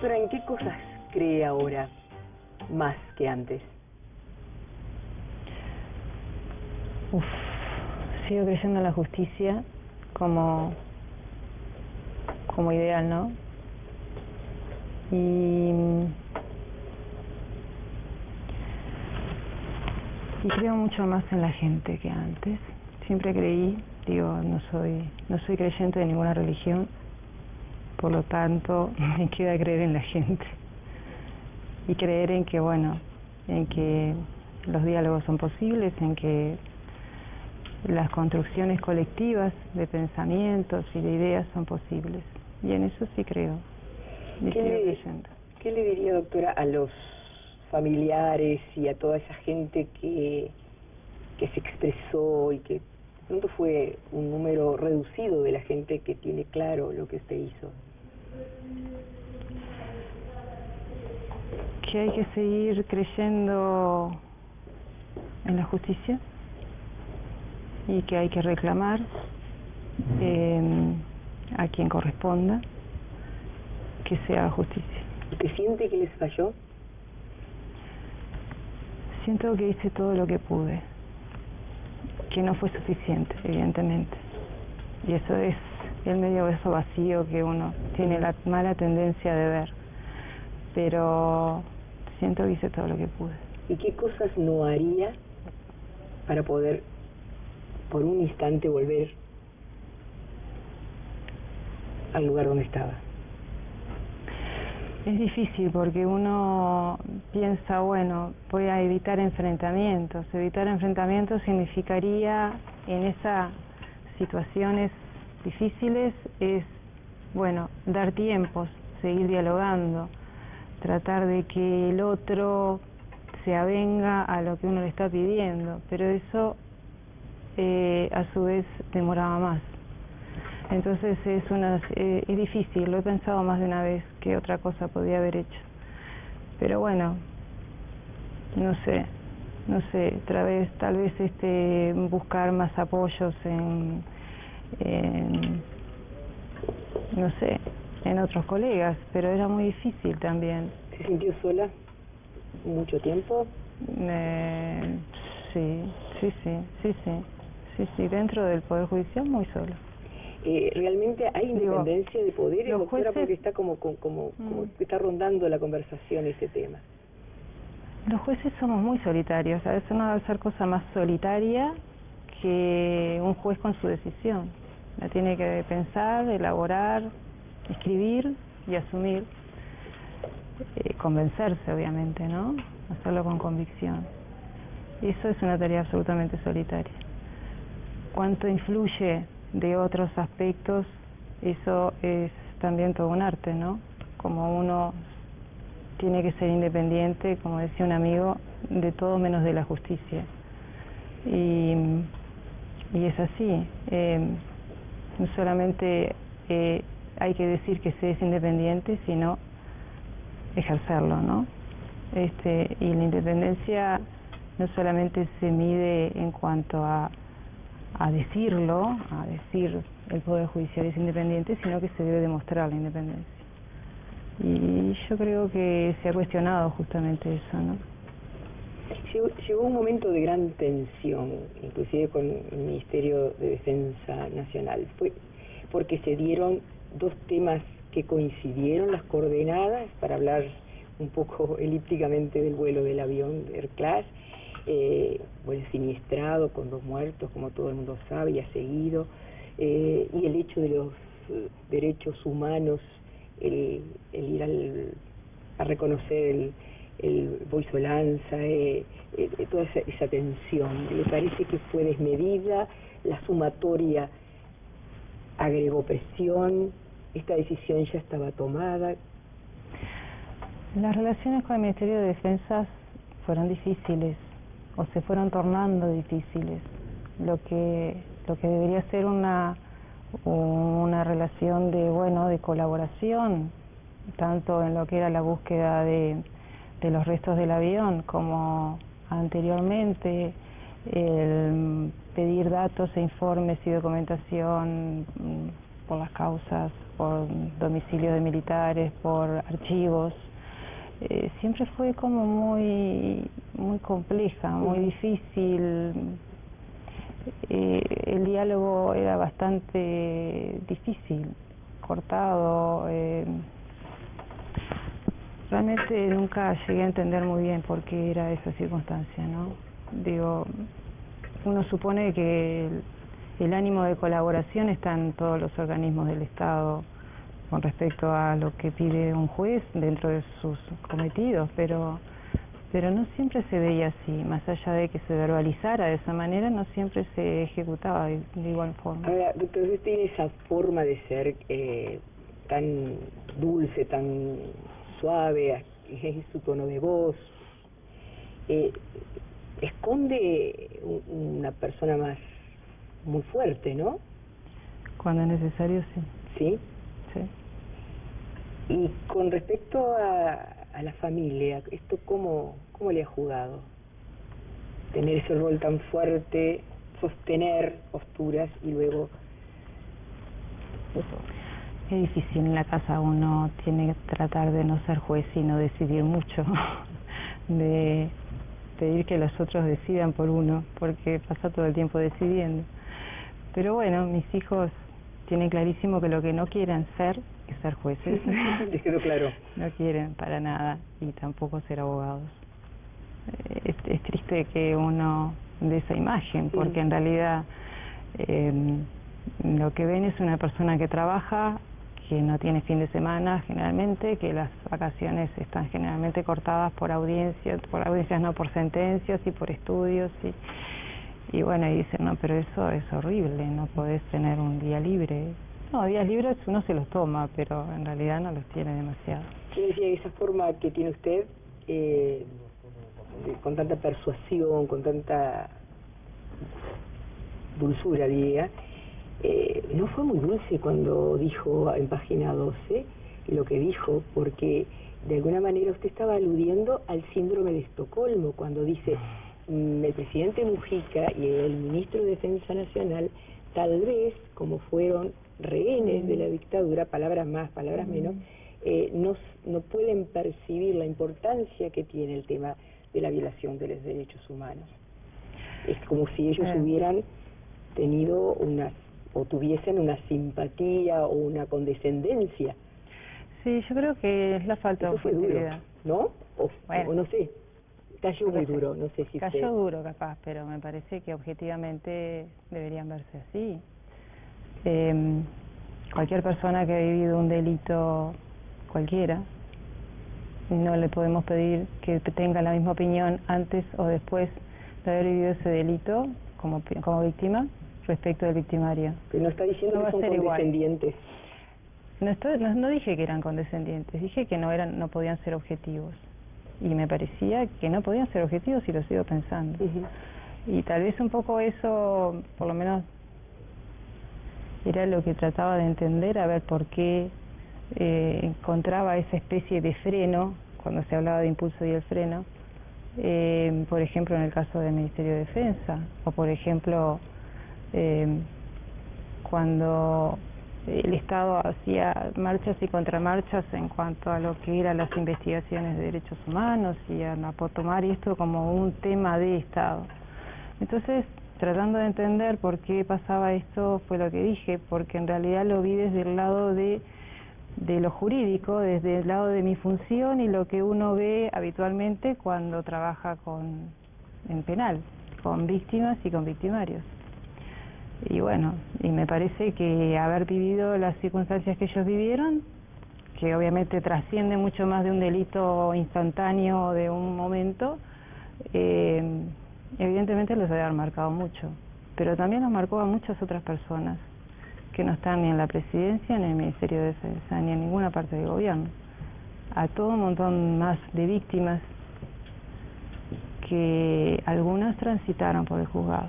Doctora, ¿en qué cosas cree ahora más que antes? Sigo creyendo en la justicia como ideal, ¿no? Y creo mucho más en la gente que antes. Siempre creí, no soy creyente de ninguna religión, por lo tanto me queda creer en la gente y creer en que, en que los diálogos son posibles, en que las construcciones colectivas de pensamientos y de ideas son posibles, y en eso sí creo. ¿Qué le diría, doctora, a los familiares y a toda esa gente que se expresó y que de pronto fue un número reducido de la gente que tiene claro lo que usted hizo? Que hay que seguir creyendo en la justicia y que hay que reclamar a quien corresponda que se haga justicia. ¿Usted siente que les falló? Siento que hice todo lo que pude, que no fue suficiente, evidentemente, y eso es el medio beso vacío que uno tiene la mala tendencia de ver, pero siento que hice todo lo que pude. ¿Y qué cosas no haría para poder por un instante volver al lugar donde estaba? Es difícil porque uno piensa, voy a evitar enfrentamientos. Evitar enfrentamientos significaría, en esas situaciones difíciles, dar tiempos, seguir dialogando, tratar de que el otro se avenga a lo que uno le está pidiendo, pero eso a su vez demoraba más. Entonces es difícil, lo he pensado más de una vez que otra cosa podía haber hecho. Pero no sé, tal vez buscar más apoyos en otros colegas, pero era muy difícil también. ¿Se sintió sola mucho tiempo? Sí, dentro del Poder Judicial muy sola. ¿Realmente hay independencia de poderes, doctora? Jueces, porque está como está rondando la conversación ese tema. Los jueces somos muy solitarios, a veces no debe ser cosa más solitaria que un juez con su decisión. La tiene que pensar, elaborar, escribir y asumir, convencerse obviamente, ¿no? Hacerlo con convicción. Eso es una tarea absolutamente solitaria. ¿Cuánto influye de otros aspectos? Eso es también todo un arte, ¿no? Como uno tiene que ser independiente, como decía un amigo, de todo menos de la justicia. Y es así. No solamente hay que decir que se es independiente, sino ejercerlo, ¿no? Y la independencia no solamente se mide en cuanto a decirlo, a decir el Poder Judicial es independiente, sino que se debe demostrar la independencia. Y yo creo que se ha cuestionado justamente eso, ¿no? Llegó un momento de gran tensión, inclusive con el Ministerio de Defensa Nacional. Fue porque se dieron dos temas que coincidieron, las coordenadas, para hablar un poco elípticamente del vuelo del avión de Airclass, siniestrado con 2 muertos, como todo el mundo sabe y ha seguido, y el hecho de los derechos humanos, el ir a reconocer el Boiso Lanza, toda esa tensión. ¿Le parece que fue desmedida? ¿La sumatoria agregó presión? ¿Esta decisión ya estaba tomada? Las relaciones con el Ministerio de Defensa fueron difíciles, o se fueron tornando difíciles. Lo que debería ser una relación de colaboración, tanto en lo que era la búsqueda de los restos del avión, como anteriormente el pedir datos e informes y documentación por las causas, por domicilios de militares, por archivos. Siempre fue como muy compleja, muy difícil. El diálogo era bastante difícil, cortado. Realmente nunca llegué a entender muy bien por qué era esa circunstancia, ¿no? Digo, uno supone que el ánimo de colaboración está en todos los organismos del Estado con respecto a lo que pide un juez dentro de sus cometidos, pero no siempre se veía así. Más allá de que se verbalizara de esa manera, no siempre se ejecutaba de igual forma. Ahora, doctor, usted tiene esa forma de ser tan dulce, tan suave, es su tono de voz. Esconde una persona más muy fuerte, ¿no? Cuando es necesario, sí. ¿Sí? Sí. Y con respecto a la familia, ¿esto cómo le ha jugado? Tener ese rol tan fuerte, sostener posturas y luego... Eso. Es difícil en la casa, uno tiene que tratar de no ser juez y no decidir mucho, de pedir que los otros decidan por uno, porque pasa todo el tiempo decidiendo. Pero bueno, mis hijos tienen clarísimo que lo que no quieren ser es ser jueces. Les quedó claro. No quieren para nada, y tampoco ser abogados. Es triste que uno dé esa imagen, porque en realidad lo que ven es una persona que trabaja, que no tiene fin de semana generalmente, que las vacaciones están generalmente cortadas por audiencias no, por sentencias y por estudios, y bueno, y dicen, no, pero eso es horrible, no podés tener un día libre. No, días libres uno se los toma, pero en realidad no los tiene demasiado. Yo decía, esa forma que tiene usted, con tanta persuasión, con tanta dulzura, diría, no fue muy dulce cuando dijo en página 12 lo que dijo, porque de alguna manera usted estaba aludiendo al síndrome de Estocolmo, cuando dice el presidente Mujica y el ministro de Defensa Nacional, tal vez, como fueron rehenes de la dictadura, palabras más, palabras menos, no pueden percibir la importancia que tiene el tema de la violación de los derechos humanos. Es como si ellos hubieran tenido o tuviesen una simpatía o una condescendencia. Sí, yo creo que es la falta de objetividad. ¿No? O no sé, cayó muy duro, no sé si cayó duro capaz, pero me parece que objetivamente deberían verse así. Cualquier persona que ha vivido un delito cualquiera, no le podemos pedir que tenga la misma opinión antes o después de haber vivido ese delito como víctima respecto del victimario. Pero no está diciendo que son condescendientes. No dije que eran condescendientes, dije que no podían ser objetivos. Y me parecía que no podían ser objetivos, y lo sigo pensando. Y tal vez un poco eso, por lo menos, era lo que trataba de entender, a ver por qué encontraba esa especie de freno, cuando se hablaba de impulso y el freno, por ejemplo en el caso del Ministerio de Defensa, o por ejemplo cuando el Estado hacía marchas y contramarchas en cuanto a lo que eran las investigaciones de derechos humanos, y a tomar esto como un tema de Estado. Entonces, tratando de entender por qué pasaba esto, fue lo que dije, porque en realidad lo vi desde el lado de lo jurídico, desde el lado de mi función y lo que uno ve habitualmente cuando trabaja en penal, con víctimas y con victimarios. Y bueno, y me parece que haber vivido las circunstancias que ellos vivieron, que obviamente trasciende mucho más de un delito instantáneo de un momento, evidentemente los debe haber marcado mucho, pero también los marcó a muchas otras personas que no están ni en la presidencia, ni en el Ministerio de Defensa, ni en ninguna parte del gobierno, a todo un montón más de víctimas que algunas transitaron por el juzgado,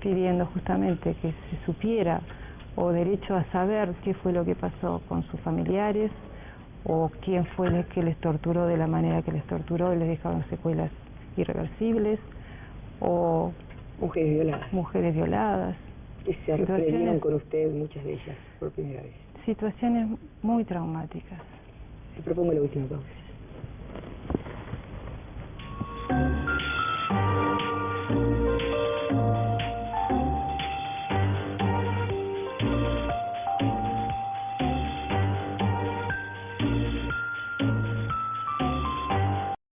pidiendo justamente que se supiera, o derecho a saber qué fue lo que pasó con sus familiares, o quién fue el que les torturó de la manera que les torturó y les dejaron secuelas irreversibles, o mujeres violadas. que se reunieron con usted, muchas de ellas, por primera vez? Situaciones muy traumáticas. Le propongo la última pausa.